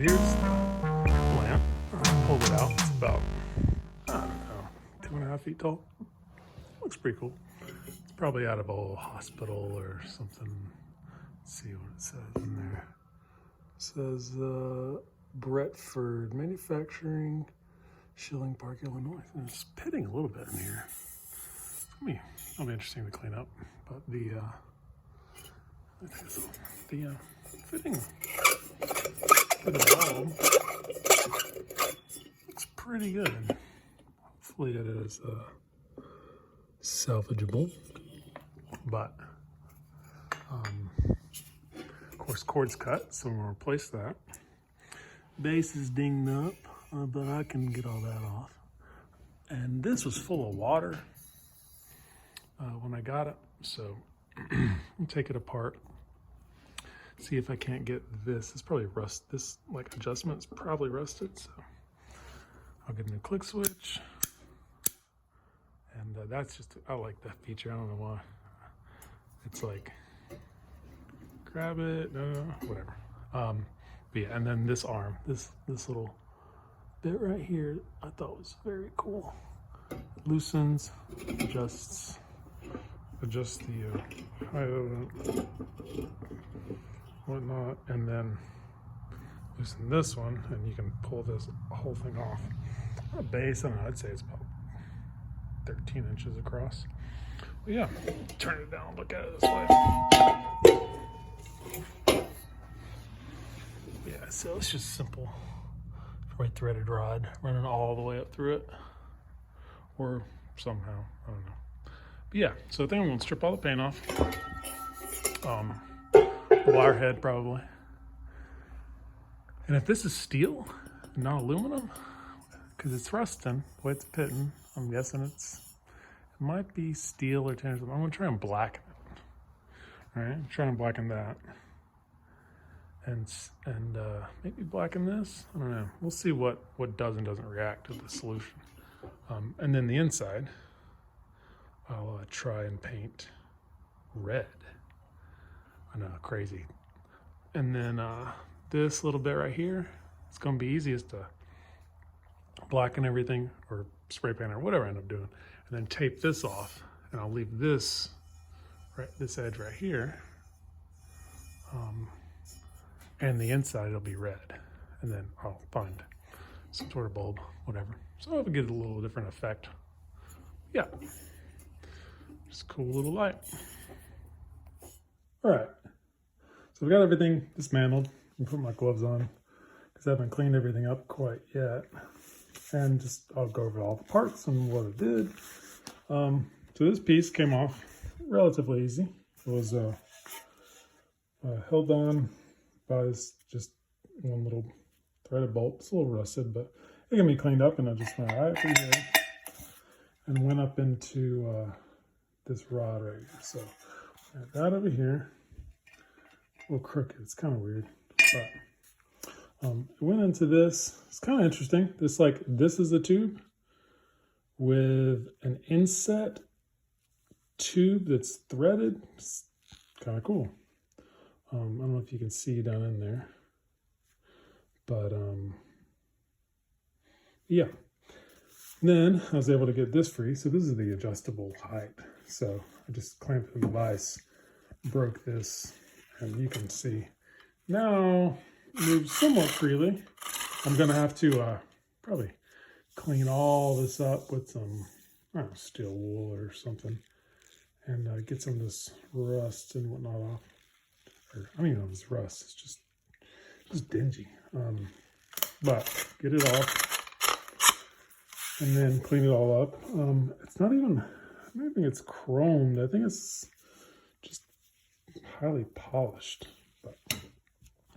here's the lamp. I pulled it out. It's about, I don't know, 2.5 feet tall. Looks pretty cool. It's probably out of a hospital or something. Let's see what it says in there. It says Bretford Manufacturing, Schilling Park, Illinois. And it's pitting a little bit in here. It'll be interesting to clean up. But the fitting for the bulb looks pretty good. Hopefully it is salvageable. But of course cord's cut, so we're gonna replace that. Base is dinged up, but I can get all that off. And this was full of water when I got it, so I'll take it apart. See if I can't get this. It's probably rust. This like adjustment is probably rusted, so I'll get a new click switch. And that's just, I like that feature. I don't know why. It's like, grab it, no, whatever. But yeah, and then this arm, this little bit right here, I thought was very cool. It loosens, adjusts the height of it, whatnot, and then loosen this one, and you can pull this whole thing off. A base, I don't know, I'd say it's about 13 inches across. But yeah, turn it down, look at it this way. Yeah, so it's just simple. Right threaded rod running all the way up through it, or somehow, I don't know. But yeah, so I think I'm gonna strip all the paint off. Wire head probably. And if this is steel, not aluminum, because it's rusting, the way it's pitting, I'm guessing it might be steel or tan. I'm gonna try and blacken it. All right, try and blacken that. And maybe blacken this. I don't know. We'll see what does and doesn't react to the solution. And then the inside, I'll try and paint red. I know, crazy. And then this little bit right here, it's gonna be easiest to blacken everything or spray paint or whatever I end up doing, and then tape this off, and I'll leave this edge right here. And the inside it'll be red, and then I'll find some sort of bulb, whatever. So I'll get a little different effect. Yeah, just a cool little light. All right, so I've got everything dismantled and put my gloves on because I haven't cleaned everything up quite yet. And just I'll go over all the parts and what it did. So this piece came off relatively easy. It was held on by this just one little threaded bolt. It's a little rusted, but it can be cleaned up, and I just went right through here and went up into this rod right here. So that over here, a little crooked. It's kind of weird, but it went into this. It's kind of interesting. This is a tube with an inset tube that's threaded. It's kind of cool. I don't know if you can see down in there, but yeah. And then I was able to get this free. So this is the adjustable height. So I just clamped it in the vise, broke this, and you can see now moves somewhat freely. I'm gonna have to probably clean all this up with some, I don't know, steel wool or something, and get some of this rust and whatnot off. Or, I don't even know if it's rust, it's just dingy. But get it off and then clean it all up. It's not even, I don't think it's chromed. I think it's just highly polished. But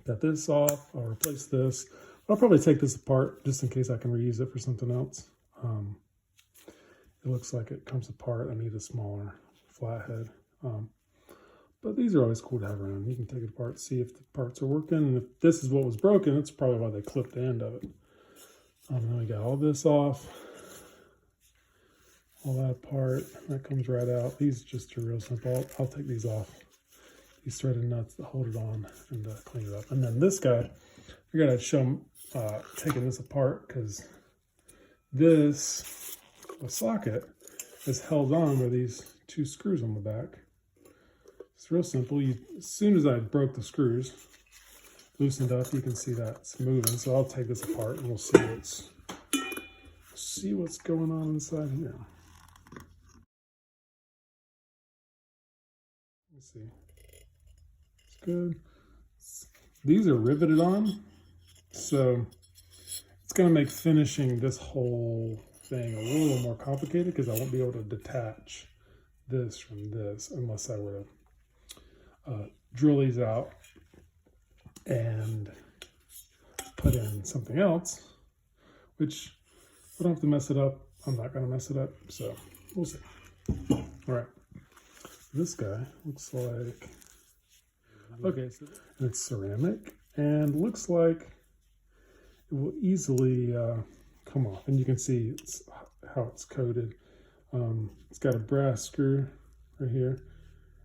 got this off. I'll replace this. I'll probably take this apart just in case I can reuse it for something else. It looks like it comes apart. I need a smaller flathead. But these are always cool to have around. You can take it apart, see if the parts are working. And if this is what was broken, that's probably why they clipped the end of it. Then we got all this off. All that apart. That comes right out. These just are real simple. I'll take these off. These threaded nuts that hold it on and clean it up. And then this guy, I gotta show them taking this apart because this socket is held on by these 2 screws on the back. It's real simple. As soon as I broke the screws, loosened up, you can see that it's moving. So I'll take this apart and we'll see what's going on inside here. Let's see. It's good. These are riveted on, so it's going to make finishing this whole thing a little more complicated because I won't be able to detach this from this unless I were to drill these out and put in something else, which I don't have to mess it up. I'm not going to mess it up, so we'll see. All right. This guy looks like, okay, so it's ceramic and looks like it will easily come off. And you can see how it's coated. It's got a brass screw right here,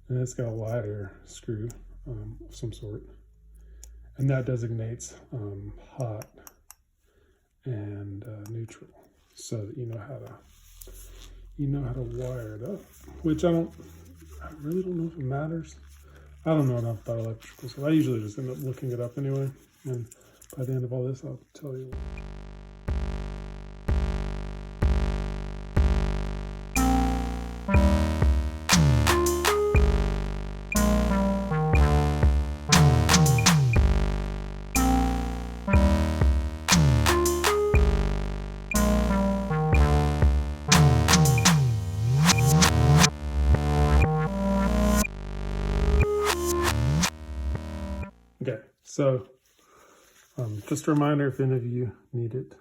and it's got a lighter screw of some sort. And that designates hot and neutral, so that you know how to wire it up. Which I really don't know if it matters. I don't know enough about electrical, so I usually just end up looking it up anyway. And by the end of all this, I'll tell you. Okay, so just a reminder, if any of you need it,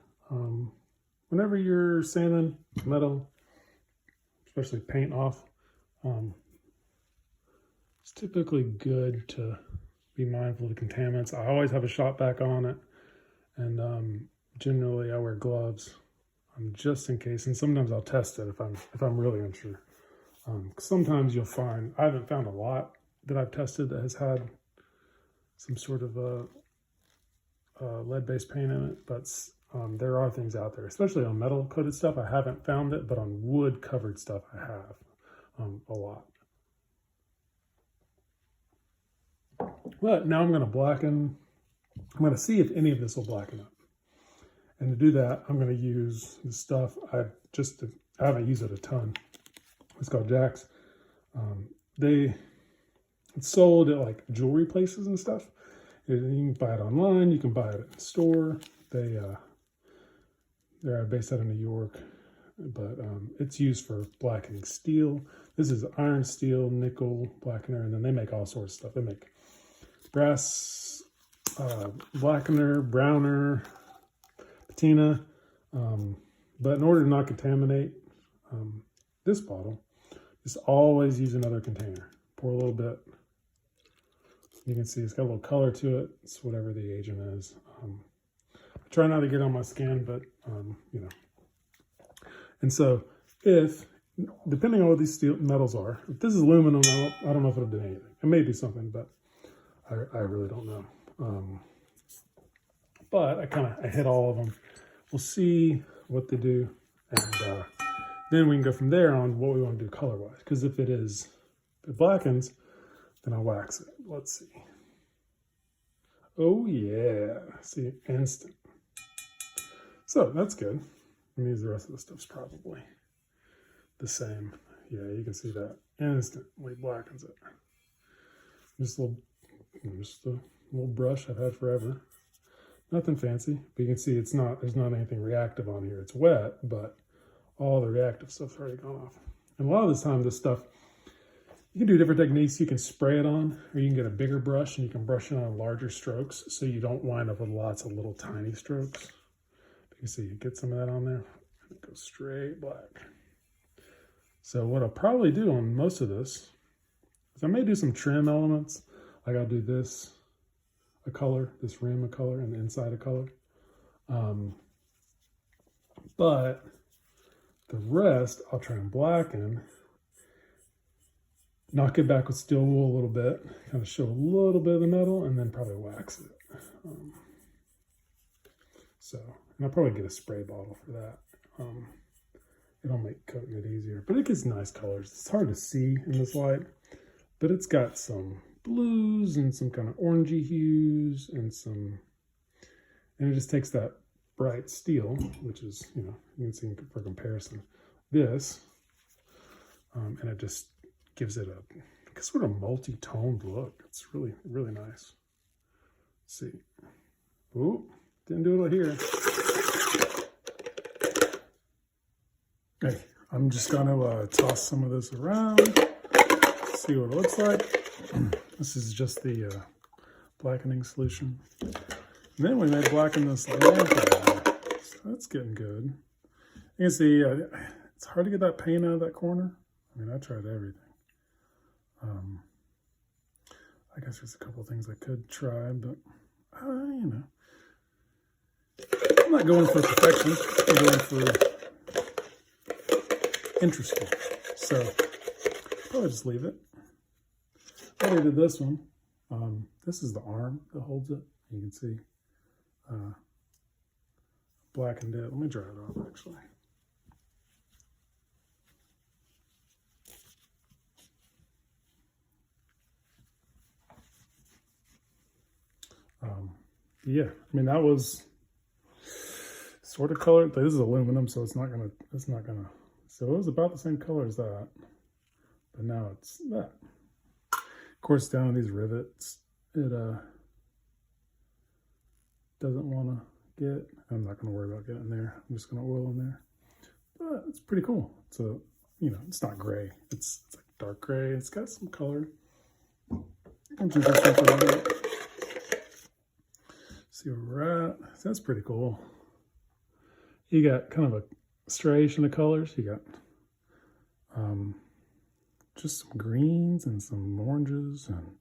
whenever you're sanding metal, especially paint off, it's typically good to be mindful of the contaminants. I always have a shop vac on it, and generally I wear gloves just in case, and sometimes I'll test it if I'm really unsure. Sometimes you'll find, I haven't found a lot that I've tested that has had some sort of lead-based paint in it, but there are things out there, especially on metal-coated stuff. I haven't found it, but on wood-covered stuff, I have a lot. But now I'm going to blacken. I'm going to see if any of this will blacken up. And to do that, I'm going to use the stuff I haven't used it a ton. It's called Jack's. It's sold at like jewelry places and stuff. You can buy it online. You can buy it at the store. They're based out of New York, but it's used for blackening steel. This is iron, steel, nickel blackener, and then they make all sorts of stuff. They make brass blackener, browner, patina. But in order to not contaminate this bottle, just always use another container. Pour a little bit. You can see it's got a little color to it. It's whatever the agent is. I try not to get on my skin, but you know. And so depending on what these steel metals are, if this is aluminum, I don't know if it'll do anything. It may do something, but I really don't know. But I hit all of them. We'll see what they do, and then we can go from there on what we want to do color-wise. Because if it blackens, then I'll wax it. Let's see. Oh yeah, see, instant. So that's good. It means the rest of the stuff's probably the same. Yeah, you can see that instantly blackens it. Just a little brush I've had forever. Nothing fancy, but you can see there's not anything reactive on here. It's wet, but all the reactive stuff's already gone off. And a lot of the time, this stuff, you can do different techniques. You can spray it on, or you can get a bigger brush and you can brush it on larger strokes so you don't wind up with lots of little tiny strokes. You can see you get some of that on there, and it goes straight black. So what I'll probably do on most of this is I may do some trim elements. Like I'll do this a color, this rim a color, and the inside a color. But the rest I'll try and blacken, knock it back with steel wool a little bit, kind of show a little bit of the metal, and then probably wax it. So, and I'll probably get a spray bottle for that. It'll make coating it easier, but it gets nice colors. It's hard to see in this light, but it's got some blues and some kind of orangey hues and it just takes that bright steel, which is, you know, you can see for comparison, this, and it just gives it a sort of multi-toned look. It's really, really nice. Let's see. Ooh, didn't do it here. Okay, I'm just gonna toss some of this around, see what it looks like. This is just the blackening solution. And then we may blacken this lamp, so that's getting good. You can see it's hard to get that paint out of that corner. I mean, I tried everything. I guess there's a couple things I could try, but you know, I'm not going for perfection. I'm going for interesting. So probably just leave it. I already did this one. This is the arm that holds it. You can see blackened it. Let me dry it off actually. Yeah, I mean that was sort of colored. This is aluminum, so it's not gonna. So it was about the same color as that, but now it's that. Of course, down on these rivets, it doesn't want to get. I'm not going to worry about getting there. I'm just going to oil in there. But it's pretty cool. It's a, you know, it's not gray. It's like dark gray. It's got some color. See where we're at. So that's pretty cool. You got kind of a striation of colors. You got just some greens and some oranges and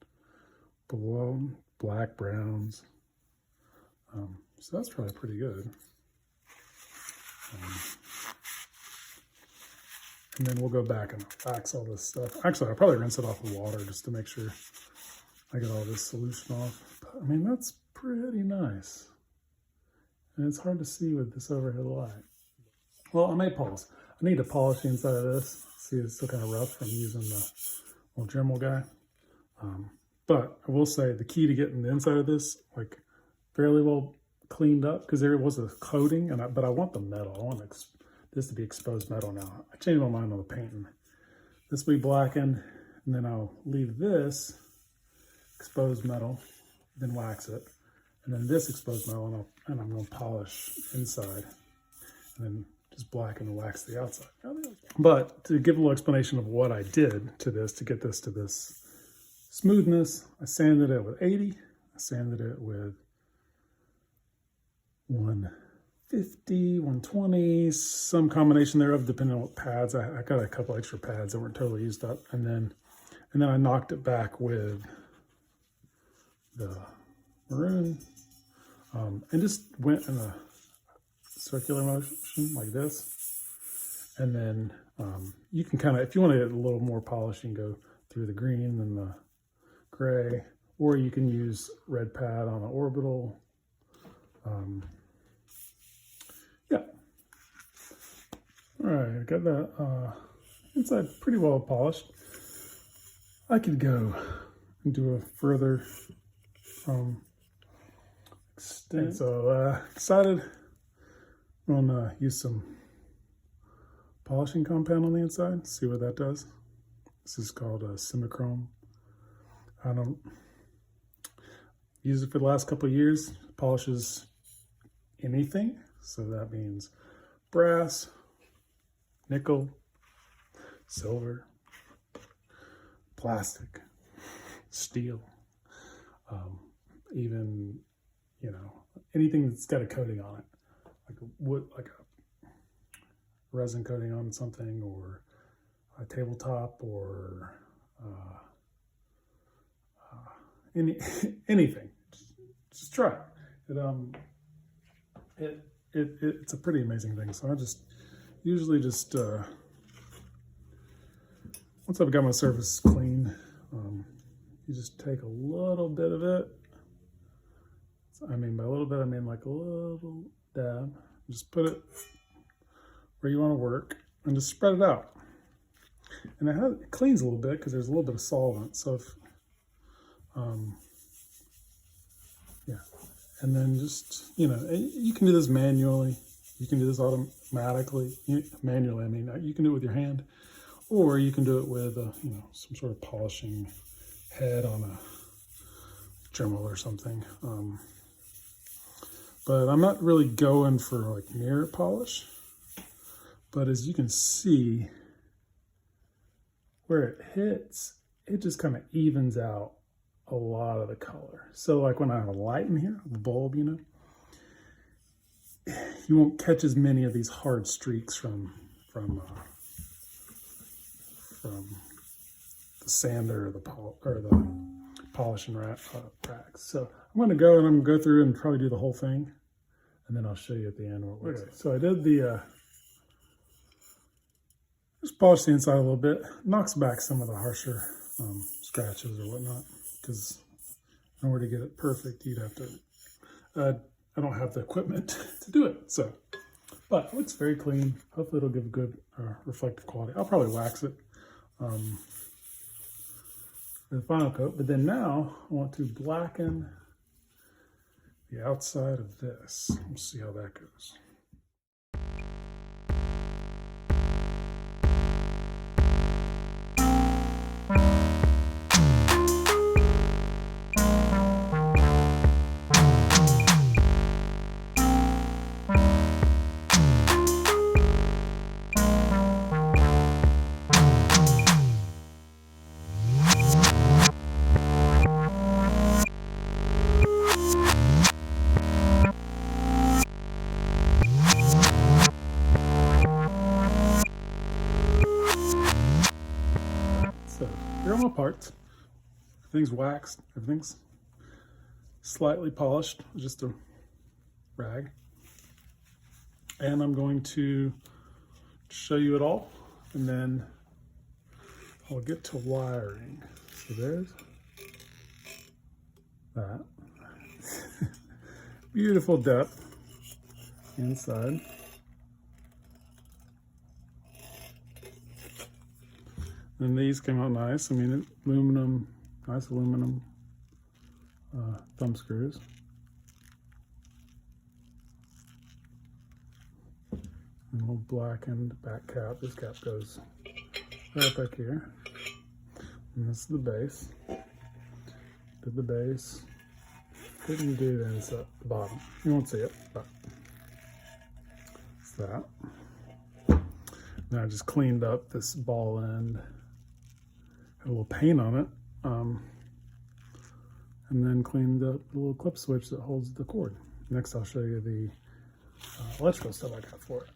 below black browns. So that's probably pretty good. And then we'll go back and wax all this stuff. Actually, I'll probably rinse it off with water just to make sure I get all this solution off. But, I mean, that's pretty nice. And it's hard to see with this overhead light. Well, I may pause. I need to polish the inside of this. See, it's still kind of rough from using the little Dremel guy. But I will say the key to getting the inside of this, like, fairly well cleaned up, because there was a coating, but I want the metal. I want this to be exposed metal now. I changed my mind on the painting. This will be blackened, and then I'll leave this exposed metal, then wax it, and then this exposed metal, and I'm going to polish inside, and then just blacken and wax the outside. But to give a little explanation of what I did to this to get this to this smoothness, I sanded it with 80. I sanded it with 150, 120, some combination thereof, depending on what pads. I got a couple extra pads that weren't totally used up, and then I knocked it back with the maroon, and just went in a circular motion like this. And then you can kind of, if you want to get a little more polish, you can go through the green and the gray, or you can use red pad on an orbital. Yeah. All right, got that inside pretty well polished. I could go and do a further extent. So excited. I'm gonna use some polishing compound on the inside, see what that does. This is called a semichrome. I don't use it for the last couple of years. Polishes anything, so that means brass, nickel, silver, plastic, steel, even, you know, anything that's got a coating on it, like a wood, like a resin coating on something, or a tabletop, or anything. Just try it. It's a pretty amazing thing. So I just usually just once I've got my surface clean, you just take a little bit of it. I mean, by a little bit, I mean like a little dab. Just put it where you want to work and just spread it out. And it cleans a little bit because there's a little bit of solvent. So if, yeah. And then just, you can do this manually. You can do this automatically, manually. I mean, you can do it with your hand, or you can do it with, some sort of polishing head on a Dremel or something. But I'm not really going for like mirror polish. But as you can see, where it hits, it just kind of evens out a lot of the color. So like when I have a light in here, the bulb, you won't catch as many of these hard streaks from the sander or the polishing racks. So I'm going to go and I'm going to go through and probably do the whole thing, and then I'll show you at the end what it looks like. So I did the just polish the inside a little bit, knocks back some of the harsher scratches or whatnot, because in order to get it perfect, you'd have to, I don't have the equipment to do it, so, but it looks very clean. Hopefully it'll give a good reflective quality. I'll probably wax it for the final coat, but then now I want to blacken the outside of this. Let's see how that goes. So here are my parts. Everything's waxed, everything's slightly polished, just a rag. And I'm going to show you it all, and then I'll get to wiring. So there's that. Beautiful depth inside. And these came out nice. I mean, aluminum, nice aluminum thumb screws. And a little blackened back cap. This cap goes right back here. And this is the base. Did the base. Didn't do the inside, the bottom. You won't see it, but it's that. Now I just cleaned up this ball end. Had a little paint on it, and then cleaned up the little clip switch that holds the cord. Next I'll show you the electrical stuff I got for it.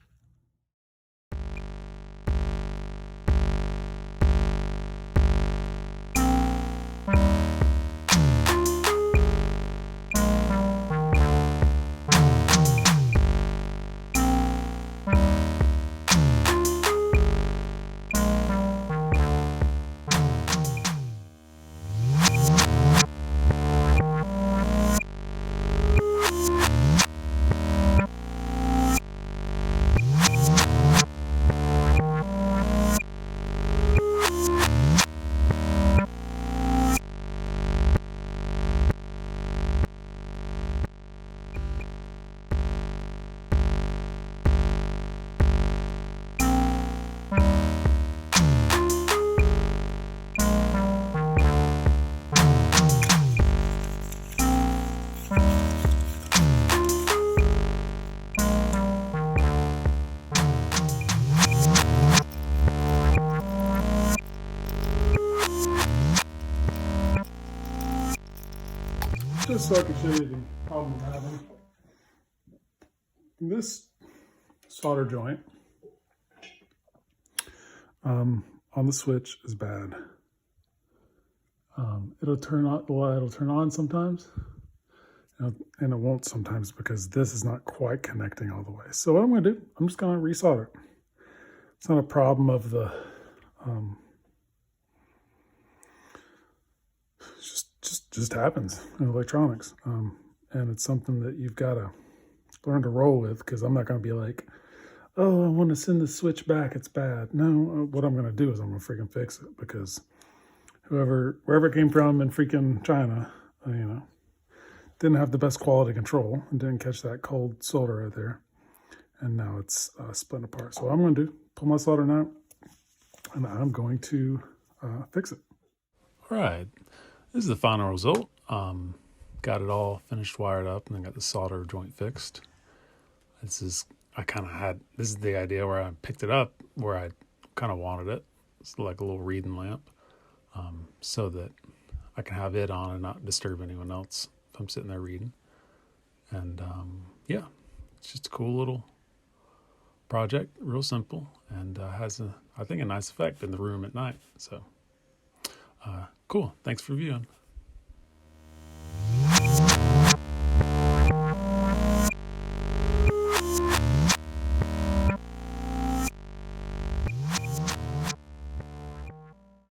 Just so I can show you the problem I'm having. This solder joint on the switch is bad. It'll turn on, the light will turn on sometimes, and it won't sometimes because this is not quite connecting all the way. So what I'm going to do, I'm just going to resolder it. It's not a problem of the just happens in electronics, and it's something that you've got to learn to roll with, because I'm not going to be like, oh, I want to send the switch back, it's bad. No, what I'm going to do is I'm going to freaking fix it, because wherever it came from in freaking China, didn't have the best quality control and didn't catch that cold solder right there. And now it's splitting apart. So what I'm going to do, pull my soldering out, and I'm going to fix it. All right, this is the final result. Got it all finished, wired up, and then got the solder joint fixed. This is the idea where I picked it up where I kind of wanted it. It's like a little reading lamp, so that I can have it on and not disturb anyone else if I'm sitting there reading. And yeah, it's just a cool little project, real simple, and has I think a nice effect in the room at night. So cool. Thanks for viewing.